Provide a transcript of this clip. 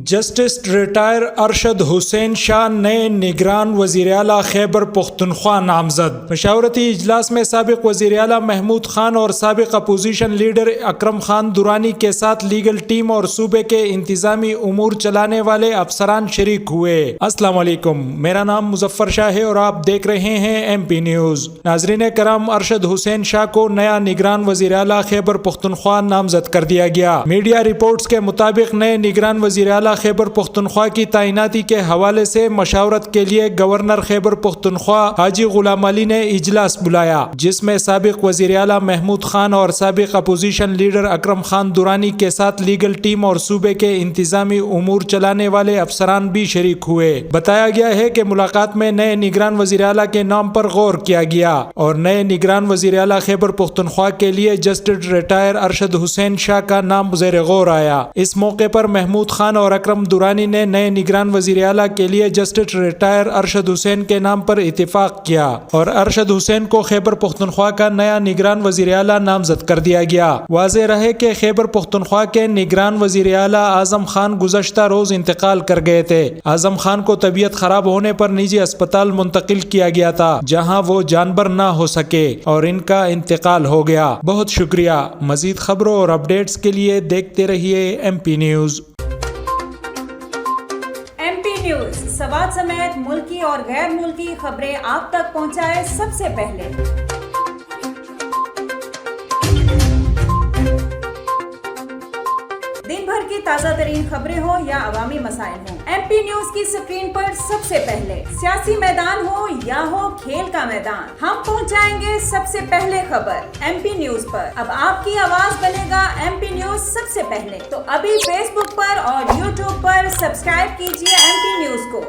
Justice retire Arshad Hussain Shah نئے نگران وزیر اعلیٰ خیبر پختونخوا نامزد۔ مشاورتی اجلاس میں سابق وزیر اعلیٰ محمود خان اور سابق اپوزیشن لیڈر اکرم خان درانی کے ساتھ لیگل ٹیم اور صوبے کے انتظامی امور چلانے والے افسران شریک ہوئے۔ السلام علیکم، میرا نام مظفر شاہ ہے اور آپ دیکھ رہے ہیں ایم پی نیوز۔ ناظرین کرام، ارشد حسین شاہ کو نیا نگران وزیر اعلیٰ خیبر پختونخوا نامزد کر دیا گیا۔ میڈیا رپورٹس کے مطابق نئے نگران وزیر اعلیٰ خیبر پختونخوا کی تعیناتی کے حوالے سے مشاورت کے لیے گورنر خیبر پختونخوا حاجی غلام علی نے اجلاس بلایا، جس میں سابق وزیر اعلیٰ محمود خان اور سابق اپوزیشن لیڈر اکرم خان درانی کے ساتھ لیگل ٹیم اور صوبے کے انتظامی امور چلانے والے افسران بھی شریک ہوئے۔ بتایا گیا ہے کہ ملاقات میں نئے نگران وزیر اعلیٰ کے نام پر غور کیا گیا اور نئے نگران وزیر اعلیٰ خیبر پختونخوا کے لیے جسٹس ریٹائر ارشد حسین شاہ کا نام زیر غور آیا۔ اس موقع پر محمود خان اور اکرم درانی نے نئے نگران وزیر اعلیٰ کے لیے جسٹس ریٹائر ارشد حسین کے نام پر اتفاق کیا اور ارشد حسین کو خیبر پختونخوا کا نیا نگران وزیر اعلیٰ نامزد کر دیا گیا۔ واضح رہے کہ خیبر پختونخوا کے نگران وزیر اعلیٰ اعظم خان گزشتہ روز انتقال کر گئے تھے۔ اعظم خان کو طبیعت خراب ہونے پر نجی اسپتال منتقل کیا گیا تھا، جہاں وہ جانبر نہ ہو سکے اور ان کا انتقال ہو گیا۔ بہت شکریہ۔ مزید خبروں اور اپڈیٹس کے لیے دیکھتے رہیے M P news. M P news Swat سمیت ملکی اور غیر ملکی خبریں آپ تک پہنچائے سب سے پہلے۔ دن بھر کی تازہ ترین خبریں ہوں یا عوامی مسائل ہوں، ایم پی نیوز کی سکرین پر سب سے پہلے۔ سیاسی میدان ہو یا ہو کھیل کا میدان، ہم پہنچائیں گے سب سے پہلے خبر ایم پی نیوز پر۔ اب آپ کی آواز بنے گا ایم پی نیوز سب سے پہلے، تو ابھی فیس بک پر اور یوٹیوب پر سبسکرائب کیجیے ایم پی نیوز کو